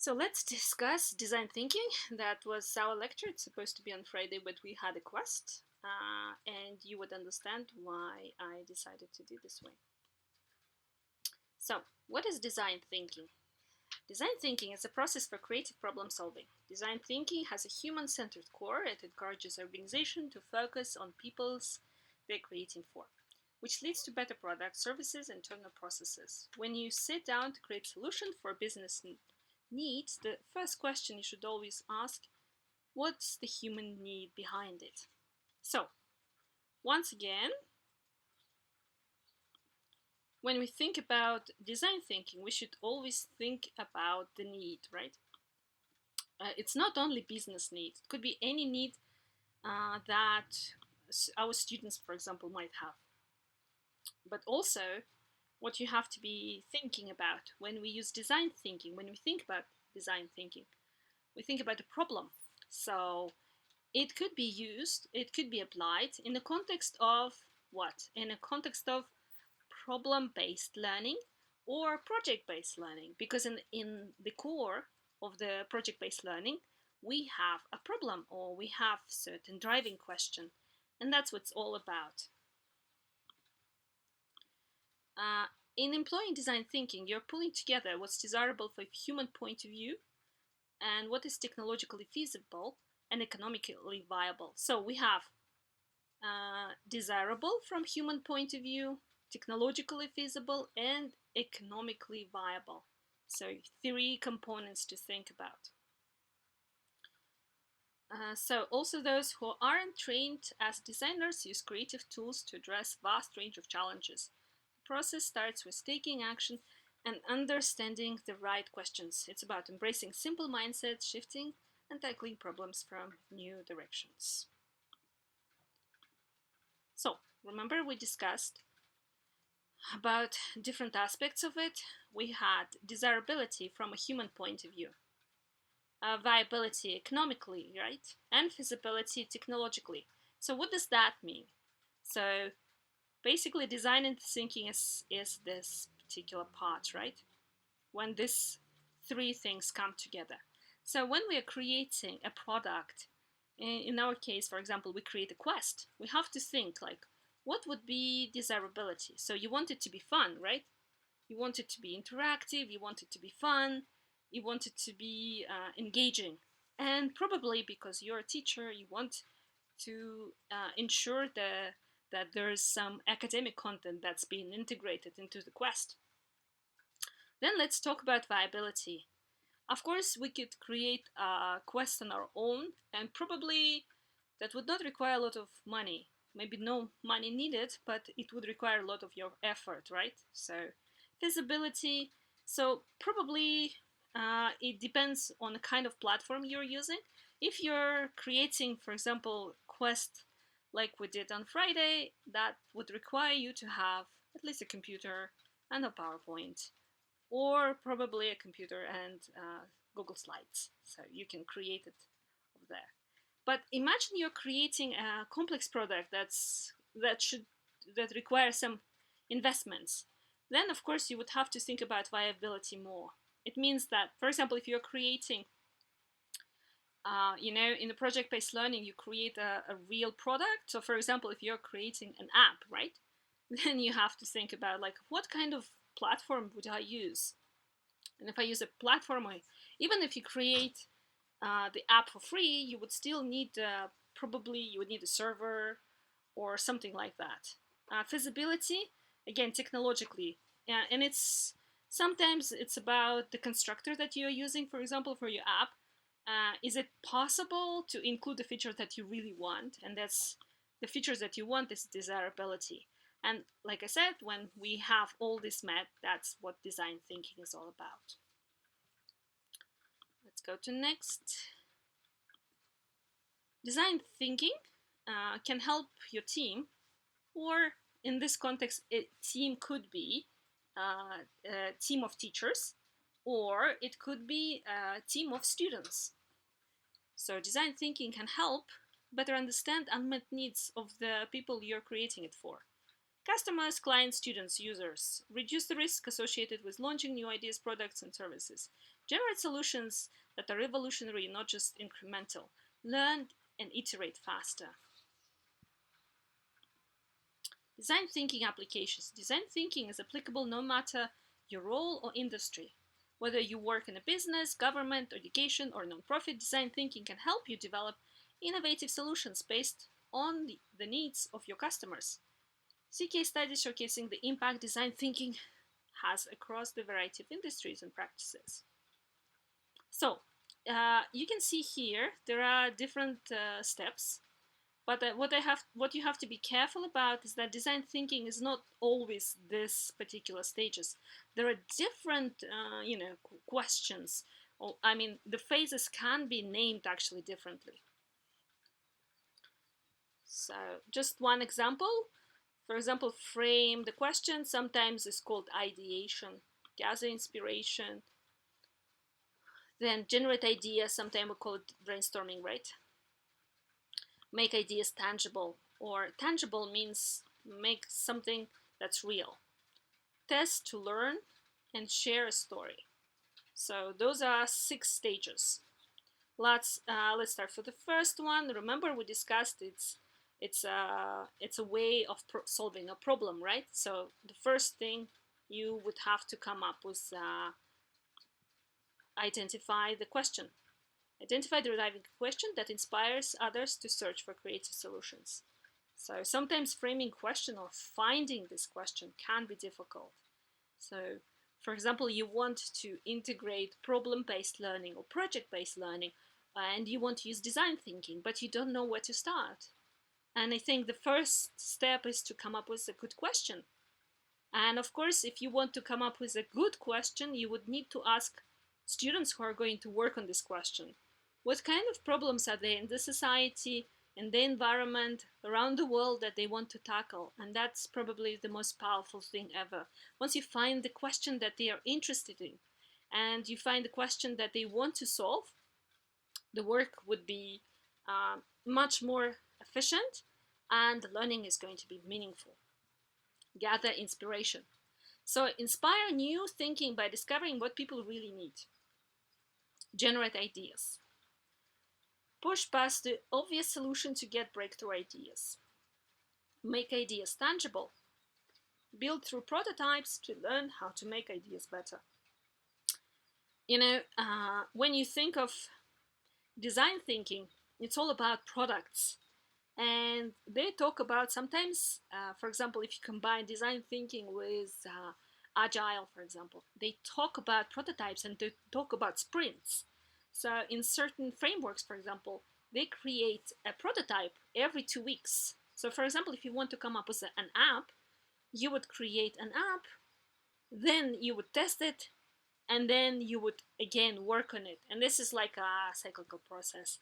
So let's discuss design thinking. That was our lecture. It's supposed to be on Friday, but we had a quest, and you would understand why I decided to do this way. So, what is design thinking? Design thinking is a process for creative problem solving. Design thinking has a human-centered core. It encourages organization to focus on people's they're creating for, which leads to better products, services, and internal processes. When you sit down to create solutions for business needs, the first question you should always ask, what's the human need behind it? So, once again, when we think about design thinking, we should always think about the need, right? It's not only business need. It could be any need that our students, for example, might have. But also, what you have to be thinking about when we use design thinking, when we think about design thinking, we think about the problem. So it could be used, it could be applied in the context of what? In a context of problem-based learning or project-based learning, because in the core of the project-based learning, we have a problem or we have certain driving question, and that's what it's all about. In employing design thinking, you're pulling together what's desirable from a human point of view and what is technologically feasible and economically viable. So we have desirable from human point of view, technologically feasible, and economically viable. So 3 components to think about. So also those who aren't trained as designers use creative tools to address vast range of challenges. The process starts with taking action and understanding the right questions. It's about embracing simple mindsets, shifting, and tackling problems from new directions. So, remember we discussed about different aspects of it. We had desirability from a human point of view, viability economically, right? And feasibility technologically. So what does that mean? So basically design and thinking is this particular part, right? When these 3 things come together. So when we are creating a product, in our case, for example, we create a quest, we have to think like, what would be desirability? So you want it to be fun, right? You want it to be interactive, you want it to be fun, you want it to be engaging. And probably because you're a teacher, you want to ensure that there's some academic content that's being integrated into the quest. Then let's talk about viability. Of course, we could create a quest on our own, and probably that would not require a lot of money. Maybe no money needed, but it would require a lot of your effort, right? So feasibility, so probably it depends on the kind of platform you're using. If you're creating, for example, quest like we did on Friday, that would require you to have at least a computer and a PowerPoint, or probably a computer and Google Slides, so you can create it over there. But imagine you're creating a complex product that requires some investments. Then, of course, you would have to think about viability more. It means that, for example, if you're creating, in the project-based learning, you create a real product. So, for example, if you're creating an app, right, then you have to think about like, what kind of platform would I use? And if I use a platform, even if you create the app for free, you would still need probably you would need a server or something like that. Feasibility, again, technologically, and it's sometimes it's about the constructor that you're using, for example, for your app. Is it possible to include the feature that you really want? And that's the features that you want is desirability. And like I said, when we have all this met, that's what design thinking is all about. Let's go to next. Design thinking can help your team, or in this context, a team could be a team of teachers, or it could be a team of students. So design thinking can help better understand unmet needs of the people you're creating it for. Customers, clients, students, users. Reduce the risk associated with launching new ideas, products, and services. Generate solutions that are revolutionary, not just incremental. Learn and iterate faster. Design thinking applications. Design thinking is applicable no matter your role or industry. Whether you work in a business, government, education, or nonprofit, design thinking can help you develop innovative solutions based on the needs of your customers. See case studies showcasing the impact design thinking has across the variety of industries and practices. So, you can see here there are different steps, but what you have to be careful about is that design thinking is not always this particular stages. There are different, questions. Or, I mean, the phases can be named actually differently. So, just one example. For example, frame the question sometimes is called ideation, gather inspiration, then generate ideas, sometimes we call it brainstorming, right? Make ideas tangible, or tangible means make something that's real. Test to learn and share a story. So those are 6 stages. Let's start for the first one. Remember we discussed it's a way of solving a problem, right? So the first thing you would have to come up with identify the question. Identify the driving question that inspires others to search for creative solutions. So sometimes framing question or finding this question can be difficult. So for example, you want to integrate problem-based learning or project-based learning, and you want to use design thinking, but you don't know where to start. And I think the first step is to come up with a good question. And of course, if you want to come up with a good question, you would need to ask students who are going to work on this question. What kind of problems are there in the society, in the environment, around the world that they want to tackle? And that's probably the most powerful thing ever. Once you find the question that they are interested in, and you find the question that they want to solve, the work would be much more efficient, and learning is going to be meaningful. Gather inspiration. So inspire new thinking by discovering what people really need. Generate ideas. Push past the obvious solution to get breakthrough ideas. Make ideas tangible. Build through prototypes to learn how to make ideas better. When you think of design thinking, it's all about products. And they talk about sometimes, for example, if you combine design thinking with agile, for example, they talk about prototypes and they talk about sprints. So in certain frameworks, for example, they create a prototype every 2 weeks. So for example, if you want to come up with an app, you would create an app, then you would test it, and then you would again work on it. And this is like a cyclical process.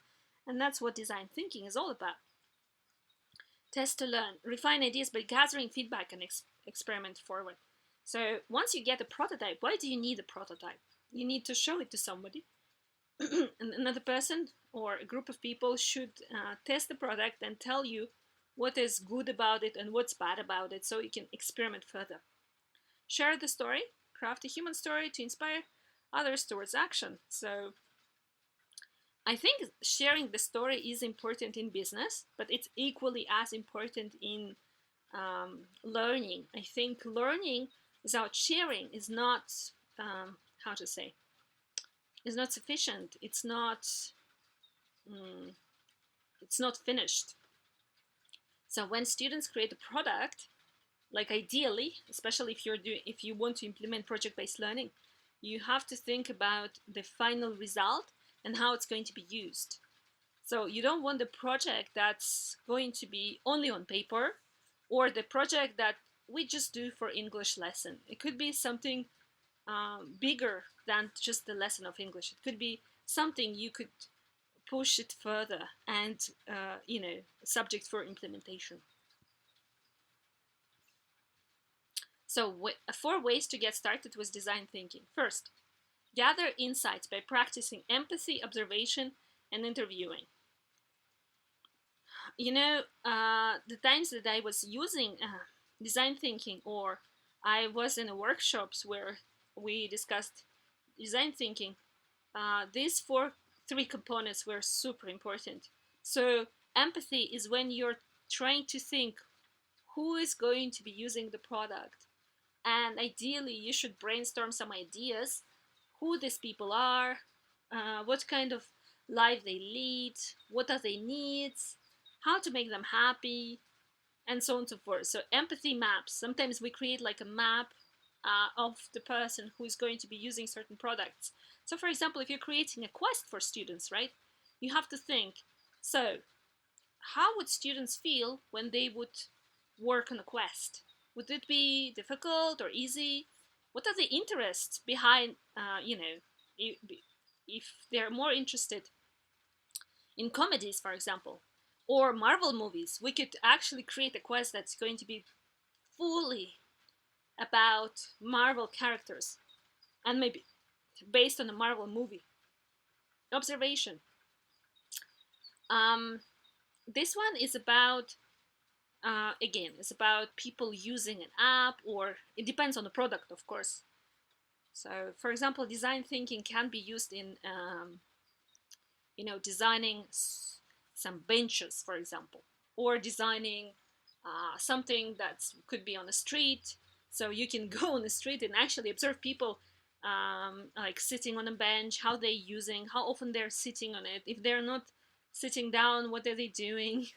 And that's what design thinking is all about. Test to learn. Refine ideas by gathering feedback and experiment forward. So once you get a prototype, why do you need a prototype? You need to show it to somebody. Another person or a group of people should test the product and tell you what is good about it and what's bad about it, so you can experiment further. Share the story. Craft a human story to inspire others towards action. So I think sharing the story is important in business, but it's equally as important in learning. I think learning without sharing is not, how to say, is not sufficient. It's not finished. So when students create a product, like ideally, especially if you want to implement project-based learning, you have to think about the final result and how it's going to be used. So you don't want the project that's going to be only on paper, or the project that we just do for English lesson. It could be something bigger than just the lesson of English. It could be something you could push it further and, subject for implementation. So 4 ways to get started with design thinking. First, gather insights by practicing empathy, observation, and interviewing. The times that I was using design thinking, or I was in workshops where we discussed design thinking, these three components were super important. So empathy is when you're trying to think who is going to be using the product, and ideally you should brainstorm some ideas, who these people are, what kind of life they lead, what are their needs, how to make them happy, and so on and so forth. So empathy maps, sometimes we create like a map of the person who is going to be using certain products. So for example, if you're creating a quest for students, right, you have to think, so how would students feel when they would work on a quest? Would it be difficult or easy? What are the interests behind, if they're more interested in comedies, for example, or Marvel movies, we could actually create a quest that's going to be fully about Marvel characters and maybe based on a Marvel movie. Observation. Um, this one is about again, it's about people using an app, or it depends on the product, of course. So, for example, design thinking can be used in, designing some benches, for example, or designing something that could be on the street. So you can go on the street and actually observe people, like sitting on a bench, how they're using, how often they're sitting on it. If they're not sitting down, what are they doing?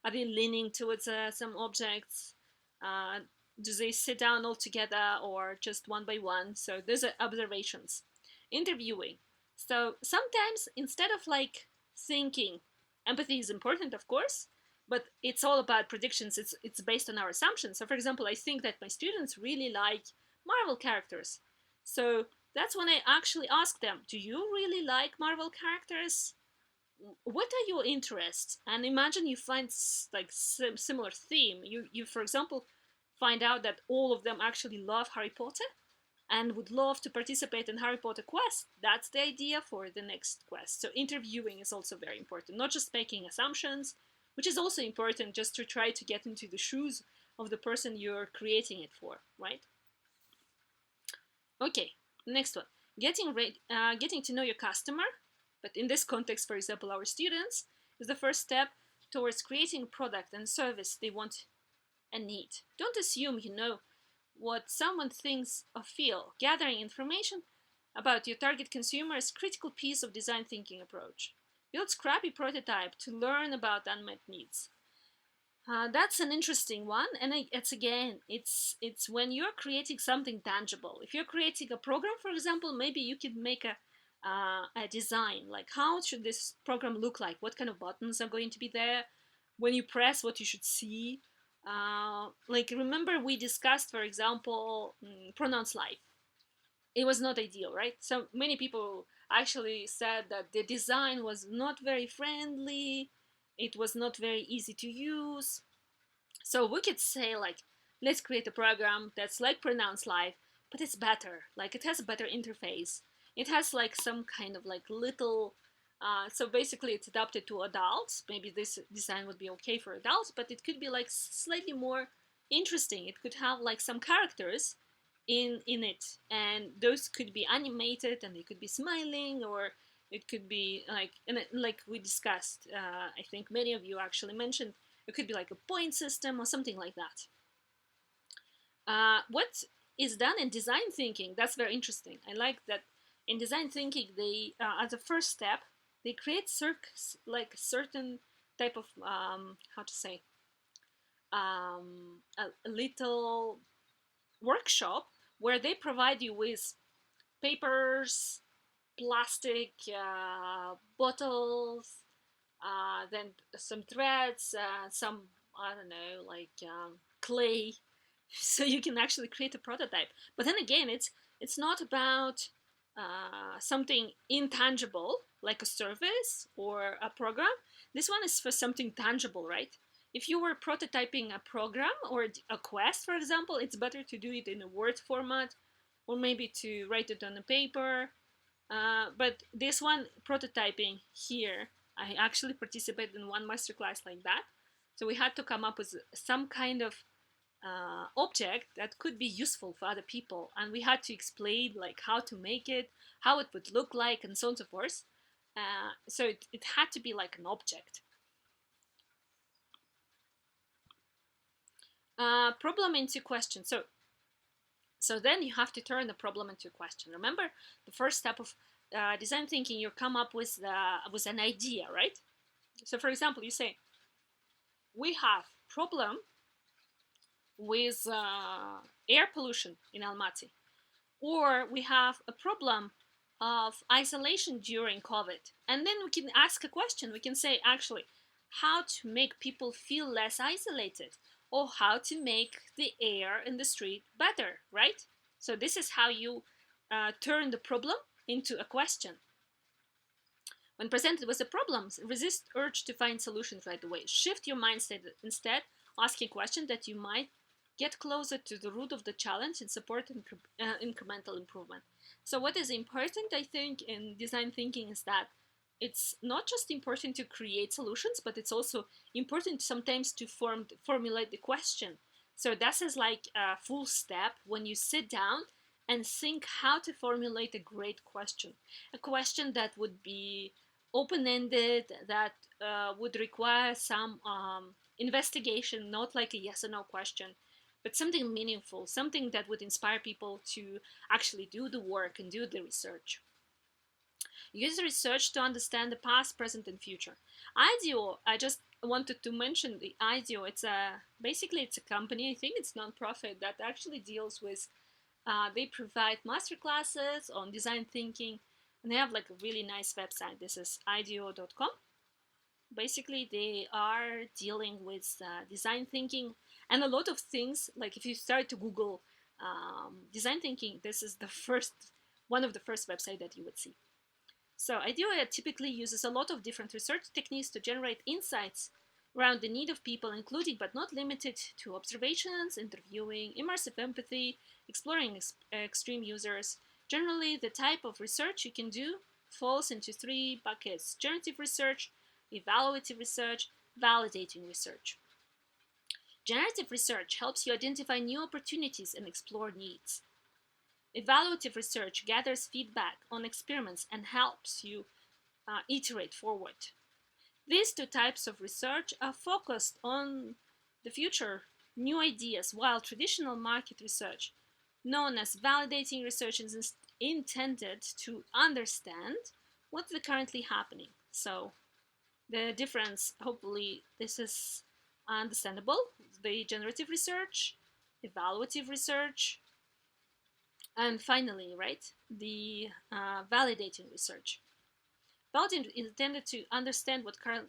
Are they leaning towards some objects? Uh, do they sit down all together or just one by one? So those are observations. Interviewing. So sometimes instead of like thinking, empathy is important, of course, but it's all about predictions. It's based on our assumptions. So for example, I think that my students really like Marvel characters. So that's when I actually ask them, do you really like Marvel characters? What are your interests? And imagine you find like similar theme. You for example find out that all of them actually love Harry Potter and would love to participate in Harry Potter quest. That's the idea for the next quest. So interviewing is also very important, not just making assumptions, which is also important just to try to get into the shoes of the person you're creating it for, right? Okay, next one. Getting to know your customer, but in this context, for example, our students, is the first step towards creating a product and service they want and need. Don't assume you know what someone thinks or feel. Gathering information about your target consumer is a critical piece of design thinking approach. Build scrappy prototype to learn about unmet needs. That's an interesting one, and it's again, it's when you're creating something tangible. If you're creating a program, for example, maybe you could make a design like how should this program look like, what kind of buttons are going to be there, when you press, what you should see. Like remember we discussed, for example, pronouns life. It was not ideal, right? So many people actually said that the design was not very friendly, it was not very easy to use. So we could say like, let's create a program that's like Pronounce Live, but it's better. Like it has a better interface. It has like some kind of like little. So basically, it's adapted to adults. Maybe this design would be okay for adults, but it could be like slightly more interesting. It could have like some characters in it, and those could be animated, and they could be smiling, or it could be like, and like we discussed. I think many of you actually mentioned it could be like a point system or something like that. What is done in design thinking, that's very interesting. I like that in design thinking, they, as a first step, they create like certain type of, how to say, a little workshop where they provide you with papers, plastic bottles, then some threads, some, I don't know, like clay, so you can actually create a prototype. But then again, it's not about something intangible like a service or a program. This one is for something tangible, right? If you were prototyping a program or a quest, for example, it's better to do it in a Word format or maybe to write it on a paper. But this one, prototyping here, I actually participated in one masterclass like that. So we had to come up with some kind of object that could be useful for other people, and we had to explain like how to make it, how it would look like, and so on and so forth. So it had to be like an object. Problem into question. So then you have to turn the problem into a question. Remember, the first step of design thinking, you come up with an idea, right? So for example, you say, we have problem with air pollution in Almaty, or we have a problem of isolation during COVID. And then we can ask a question. We can say, actually, how to make people feel less isolated, or how to make the air in the street better, right? So this is how you turn the problem into a question. When presented with a problem, resist urge to find solutions right away. Shift your mindset instead, asking questions that you might get closer to the root of the challenge and support incremental improvement. So what is important, I think, in design thinking is that it's not just important to create solutions, but it's also important sometimes to formulate the question. So this is like a full step when you sit down and think how to formulate a great question. A question that would be open-ended, that would require some investigation, not like a yes or no question, but something meaningful, something that would inspire people to actually do the work and do the research. Use research to understand the past, present, and future. IDEO, I just wanted to mention the IDEO. Basically it's a company, I think it's non-profit, that actually deals with, they provide master classes on design thinking, and they have like a really nice website. This is ideo.com. Basically they are dealing with design thinking and a lot of things. Like if you start to Google design thinking, this is one of the first websites that you would see. So IDEO typically uses a lot of different research techniques to generate insights around the need of people, including but not limited to observations, interviewing, immersive empathy, exploring extreme users. Generally, the type of research you can do falls into three buckets: generative research, evaluative research, validating research. Generative research helps you identify new opportunities and explore needs. Evaluative research gathers feedback on experiments and helps you iterate forward. These two types of research are focused on the future, new ideas, while traditional market research, known as validating research, is intended to understand what's currently happening. So the difference, hopefully this is understandable. The generative research, evaluative research, and finally, right, the validating research. Validating is intended to understand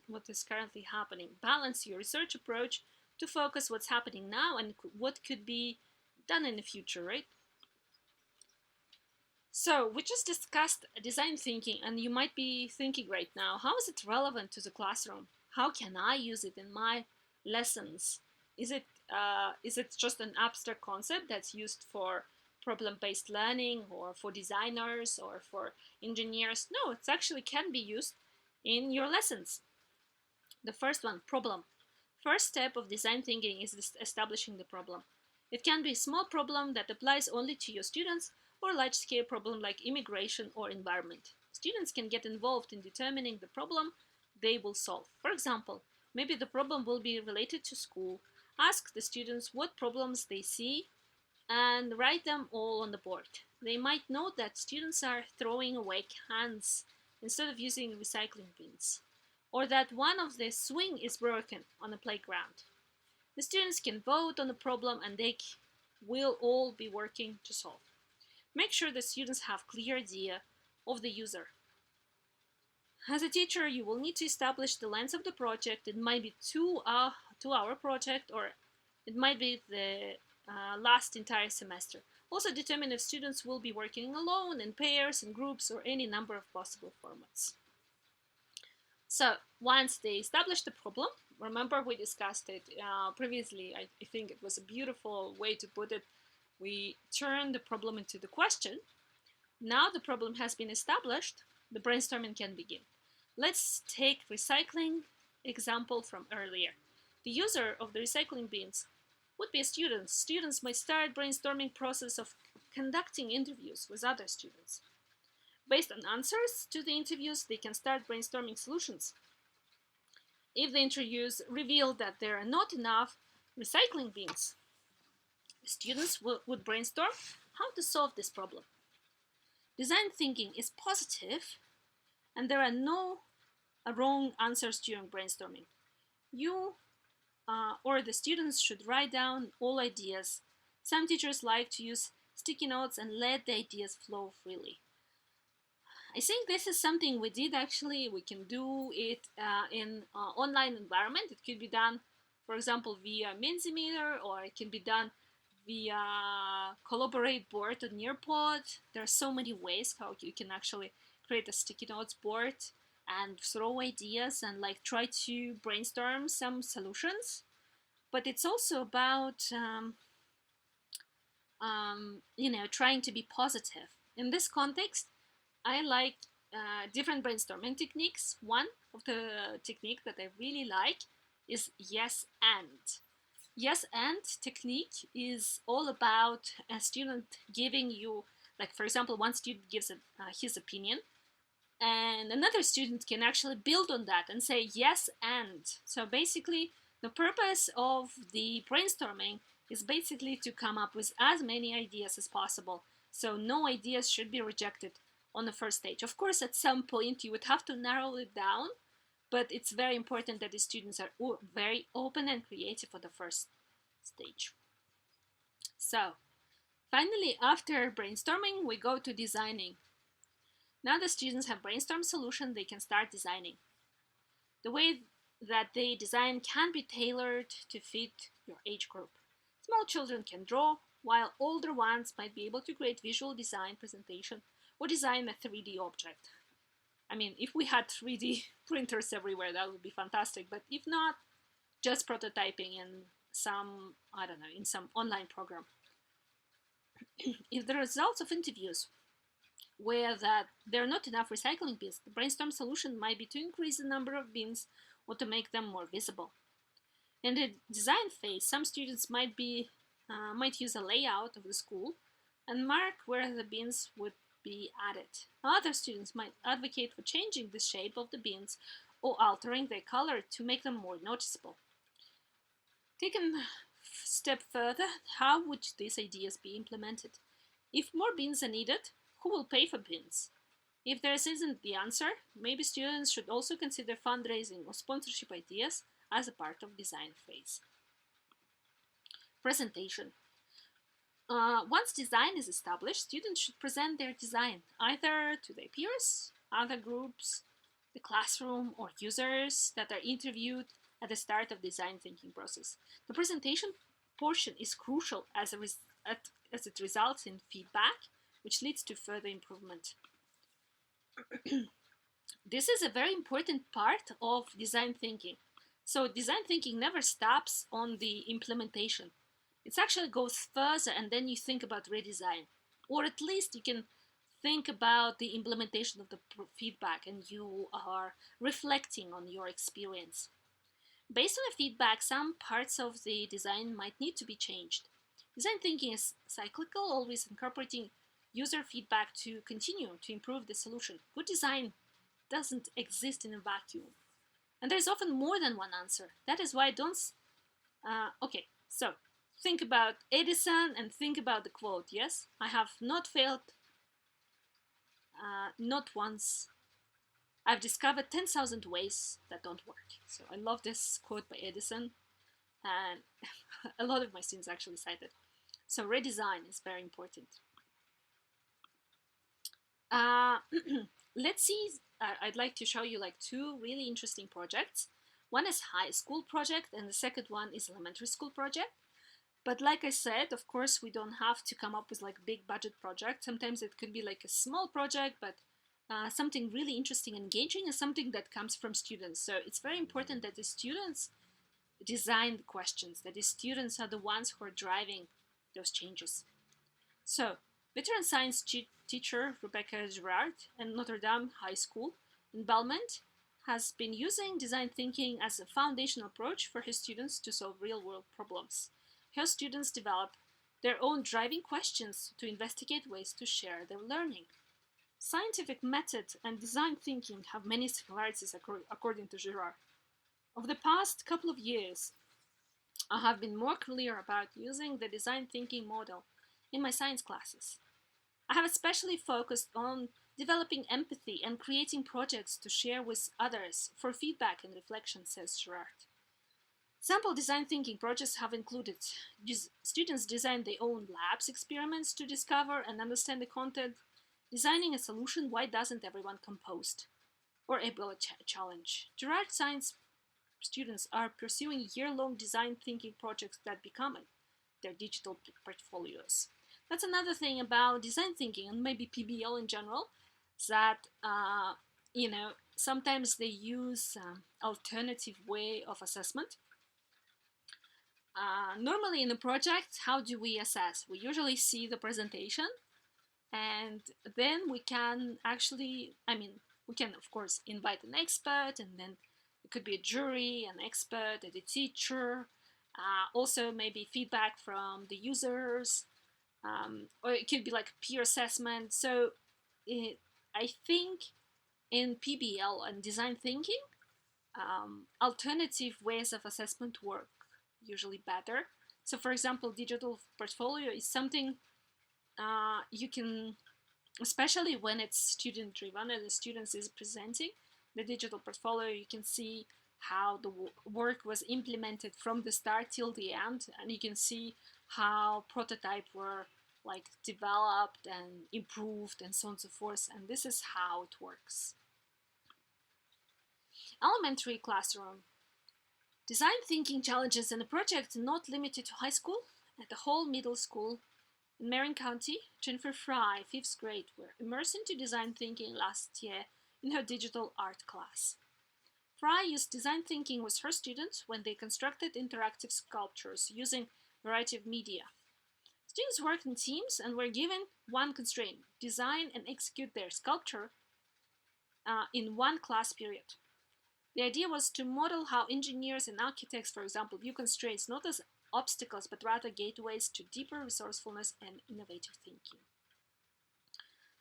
what is currently happening. Balance your research approach to focus what's happening now and what could be done in the future, right? So we just discussed design thinking, and you might be thinking right now, how is it relevant to the classroom? How can I use it in my lessons? Is it just an abstract concept that's used for problem-based learning or for designers or for engineers? No, it actually can be used in your lessons. The first one, problem. First step of design thinking is establishing the problem. It can be a small problem that applies only to your students, or a large-scale problem like immigration or environment. Students can get involved in determining the problem they will solve. For example, maybe the problem will be related to school. Ask the students what problems they see and write them all on the board. They might note that students are throwing away cans instead of using recycling bins, or that one of the swing is broken on a playground. The students can vote on the problem and they will all be working to solve. Make sure the students have clear idea of the user. As a teacher, you will need to establish the length of the project. It might be two-hour project, or it might be the last entire semester. Also determine if students will be working alone, in pairs, in groups, or any number of possible formats. So once they establish the problem, remember we discussed it previously, I think it was a beautiful way to put it. We turn the problem into the question. Now the problem has been established, the brainstorming can begin. Let's take recycling example from earlier. The user of the recycling bins would be students. Students might start brainstorming process of conducting interviews with other students. Based on answers to the interviews, they can start brainstorming solutions. If the interviews reveal that there are not enough recycling bins, students would brainstorm how to solve this problem. Design thinking is positive, and there are no wrong answers during brainstorming. You or the students should write down all ideas. Some teachers like to use sticky notes and let the ideas flow freely. I think this is something we did actually. We can do it in online environment. It could be done, for example, via Mentimeter, or it can be done via Collaborate board on Nearpod. There are so many ways how you can actually create a sticky notes board and throw ideas and like try to brainstorm some solutions. But it's also about trying to be positive. In this context, I like different brainstorming techniques. One of the technique that I really like is yes and. Yes and technique is all about a student giving you, like for example, one student gives his opinion, and another student can actually build on that and say yes and. So basically, the purpose of the brainstorming is basically to come up with as many ideas as possible. So no ideas should be rejected on the first stage. Of course, at some point you would have to narrow it down, but it's very important that the students are very open and creative for the first stage. So finally, after brainstorming, we go to designing. Now the students have brainstormed solution, they can start designing. The way that they design can be tailored to fit your age group. Small children can draw, while older ones might be able to create visual design presentation or design a 3D object. I mean, if we had 3D printers everywhere, that would be fantastic, but if not, just prototyping in some, I don't know, in some online program. If the results of interviews where that there are not enough recycling bins, the brainstorm solution might be to increase the number of bins or to make them more visible. In the design phase, some students might use a layout of the school and mark where the bins would be added. Other students might advocate for changing the shape of the bins or altering their color to make them more noticeable. Taken a step further, how would these ideas be implemented? If more bins are needed, who will pay for bins? If there isn't the answer, maybe students should also consider fundraising or sponsorship ideas as a part of design phase. Presentation. Once design is established, students should present their design either to their peers, other groups, the classroom, or users that are interviewed at the start of design thinking process. The presentation portion is crucial as it results in feedback, which leads to further improvement. This is a very important part of design thinking. So design thinking never stops on the implementation. It actually goes further, and then you think about redesign. Or at least you can think about the implementation of the feedback and you are reflecting on your experience. Based on the feedback, some parts of the design might need to be changed. Design thinking is cyclical, always incorporating user feedback to continue to improve the solution. Good design doesn't exist in a vacuum. And there's often more than one answer. That is why okay, so think about Edison and think about the quote, yes? I have not failed, not once. I've discovered 10,000 ways that don't work. So I love this quote by Edison, and a lot of my students actually cite it. So redesign is very important. Let's see, I'd like to show you like two really interesting projects. One is high school project and the second one is elementary school project. But like I said, of course, we don't have to come up with like big budget project. Sometimes it could be like a small project, but something really interesting and engaging and something that comes from students. So it's very important that the students design the questions, that the students are the ones who are driving those changes. So veteran science teacher Rebecca Girard at Notre Dame High School in Belmont has been using design thinking as a foundational approach for his students to solve real-world problems. her students develop their own driving questions to investigate ways to share their learning. Scientific method and design thinking have many similarities, according to Girard. Over the past couple of years, I have been more clear about using the design thinking model in my science classes. I have especially focused on developing empathy and creating projects to share with others for feedback and reflection, says Girard. Sample design thinking projects have included students design their own labs experiments to discover and understand the content, designing a solution why doesn't everyone compost, or ability challenge. Girard science students are pursuing year-long design thinking projects that become their digital portfolios. That's another thing about design thinking and maybe PBL in general, that sometimes they use alternative way of assessment. Normally in a project, how do we assess? We usually see the presentation, and then we can we can of course invite an expert, and then it could be a jury, an expert, and a teacher, also maybe feedback from the users, or it could be like peer assessment. So I think in PBL and design thinking, alternative ways of assessment work usually better. So for example, digital portfolio is something you can, especially when it's student driven and the students is presenting the digital portfolio, you can see how the work was implemented from the start till the end, and you can see how prototypes were like developed and improved and so on and so forth, and this is how it works. Elementary classroom. Design thinking challenges in a project not limited to high school. At the whole middle school in Marin County, Jennifer Fry, 5th grade, were immersed into design thinking last year in her digital art class. Fry used design thinking with her students when they constructed interactive sculptures using a variety of media. Students worked in teams and were given one constraint: design and execute their sculpture in one class period. The idea was to model how engineers and architects, for example, view constraints not as obstacles but rather gateways to deeper resourcefulness and innovative thinking.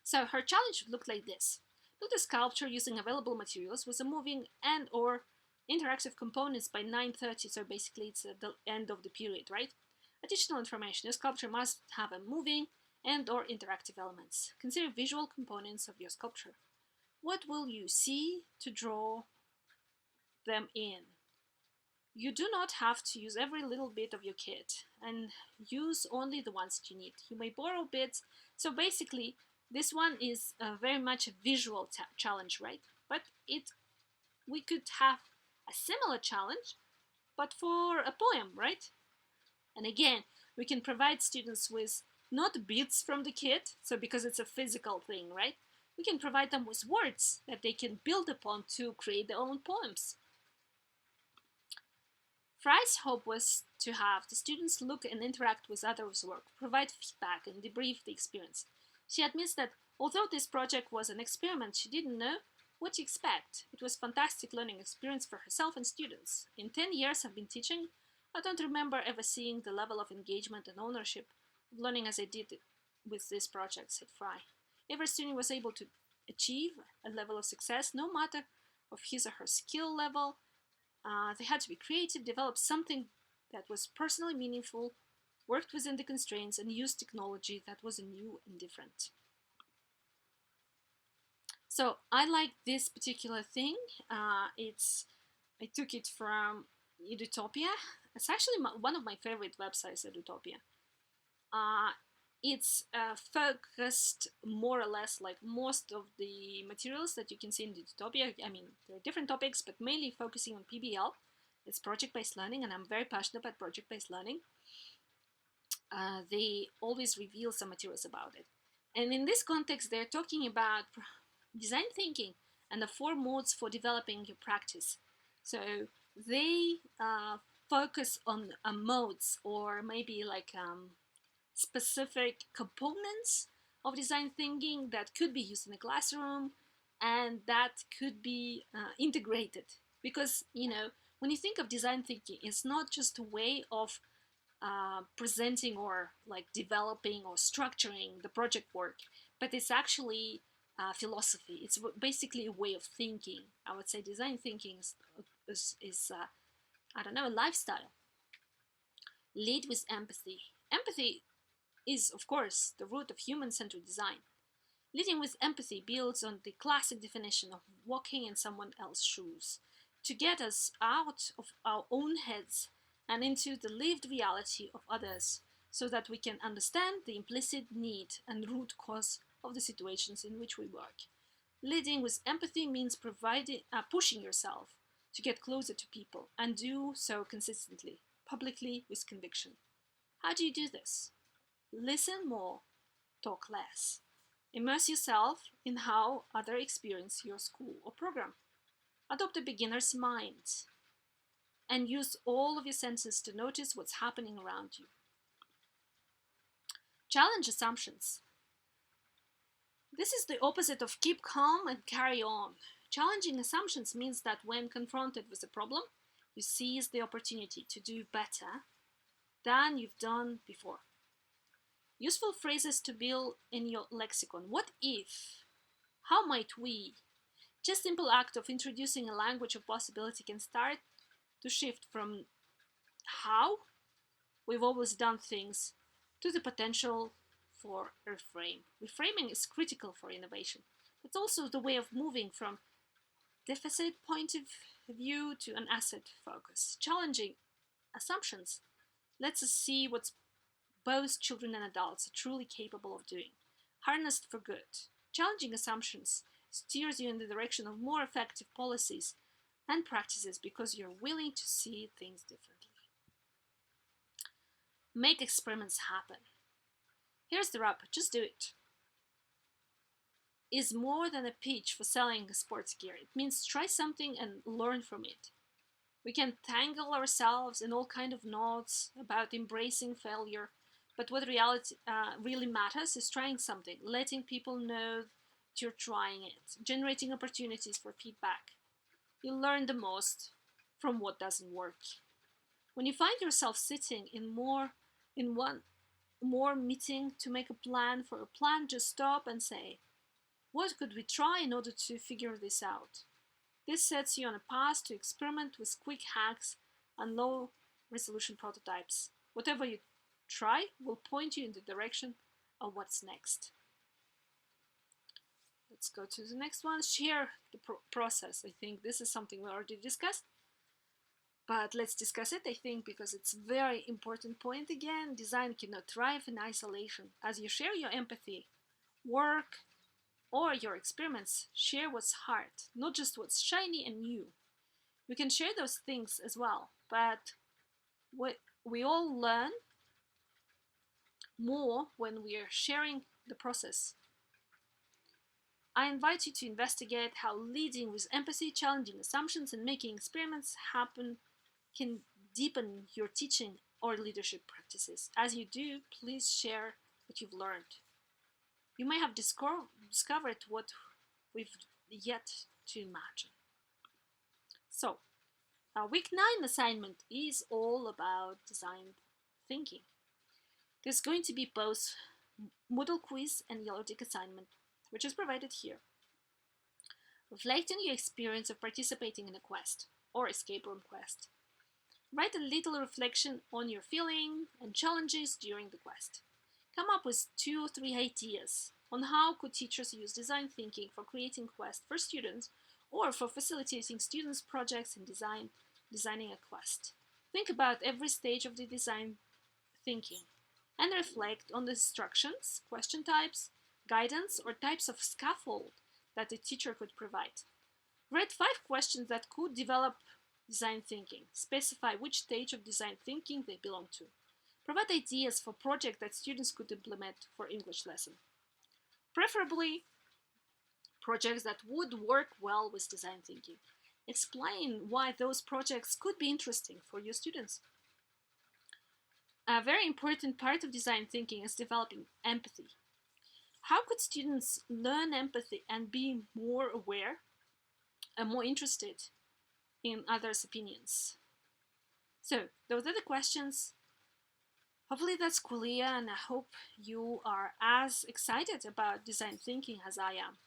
So her challenge looked like this: build a sculpture using available materials with a moving and or interactive components by 9:30, so basically it's at the end of the period, right? Additional information: your sculpture must have a moving and or interactive elements. Consider visual components of your sculpture. What will you see to draw them in? You do not have to use every little bit of your kit, and use only the ones that you need. You may borrow bits. So basically, this one is very much a visual challenge, right? But we could have a similar challenge, but for a poem, right? And again, we can provide students with not bits from the kit, so because it's a physical thing, right? We can provide them with words that they can build upon to create their own poems. Fry's hope was to have the students look and interact with others' work, provide feedback, and debrief the experience. She admits that although this project was an experiment, she didn't know what to expect. It was a fantastic learning experience for herself and students. In 10 years I've been teaching, I don't remember ever seeing the level of engagement and ownership of learning as I did with this project, said Fry. Every student was able to achieve a level of success, no matter of his or her skill level. They had to be creative, develop something that was personally meaningful, worked within the constraints, and used technology that was new and different. So I like this particular thing. I took it from EITHE. It's actually one of my favorite websites, EITHE. It's focused more or less like most of the materials that you can see in EITHE. I mean, there are different topics, but mainly focusing on PBL. It's project-based learning, and I'm very passionate about project-based learning. They always reveal some materials about it. And in this context, they're talking about design thinking and the 4 modes for developing your practice. So they focus on modes, or maybe like specific components of design thinking that could be used in a classroom and that could be integrated. Because, when you think of design thinking, it's not just a way of presenting or like developing or structuring the project work, but it's actually philosophy. It's basically a way of thinking. I would say design thinking is I don't know, a lifestyle. Lead with empathy. Empathy is, of course, the root of human-centered design. Leading with empathy builds on the classic definition of walking in someone else's shoes to get us out of our own heads and into the lived reality of others so that we can understand the implicit need and root cause of the situations in which we work. Leading with empathy means pushing yourself to get closer to people and do so consistently, publicly, with conviction. How do you do this? Listen more, talk less. Immerse yourself in how others experience your school or program. Adopt a beginner's mind and use all of your senses to notice what's happening around you. Challenge assumptions. This is the opposite of keep calm and carry on. Challenging assumptions means that when confronted with a problem, you seize the opportunity to do better than you've done before. Useful phrases to build in your lexicon. What if? How might we? Just simple act of introducing a language of possibility can start to shift from how we've always done things to the potential for reframe. Reframing is critical for innovation. It's also the way of moving from deficit point of view to an asset focus. Challenging assumptions lets us see what both children and adults are truly capable of doing, harnessed for good. Challenging assumptions steers you in the direction of more effective policies and practices because you're willing to see things differently. Make experiments happen. Here's the rub, just do it. Is more than a pitch for selling sports gear. It means try something and learn from it. We can tangle ourselves in all kind of knots about embracing failure, but what reality really matters is trying something, letting people know that you're trying it, generating opportunities for feedback. You learn the most from what doesn't work. When you find yourself sitting in one more meeting to make a plan for a plan, just stop and say, what could we try in order to figure this out? This sets you on a path to experiment with quick hacks and low resolution prototypes. Whatever you try will point you in the direction of what's next. Let's go to the next one. Share the process. I think this is something we already discussed, but let's discuss it, I think, because it's a very important point again. Design cannot thrive in isolation. As you share your empathy, work, or your experiments, share what's hard, not just what's shiny and new. We can share those things as well, but we all learn more when we are sharing the process. I invite you to investigate how leading with empathy, challenging assumptions, and making experiments happen can deepen your teaching or leadership practices. As you do, please share what you've learned. You may have discovered what we've yet to imagine. So, our week 9 assignment is all about design thinking. There's going to be both Moodle quiz and Yellow Tick assignment, which is provided here. Reflect on your experience of participating in a quest or escape room quest. Write a little reflection on your feeling and challenges during the quest. Come up with 2 or 3 ideas on how could teachers use design thinking for creating quests for students or for facilitating students' projects in designing a quest. Think about every stage of the design thinking and reflect on the instructions, question types, guidance, or types of scaffold that the teacher could provide. Write 5 questions that could develop design thinking. Specify which stage of design thinking they belong to. Provide ideas for projects that students could implement for English lesson. Preferably, projects that would work well with design thinking. Explain why those projects could be interesting for your students. A very important part of design thinking is developing empathy. How could students learn empathy and be more aware and more interested in others' opinions? So, those are the questions. hopefully that's clear, and I hope you are as excited about design thinking as I am.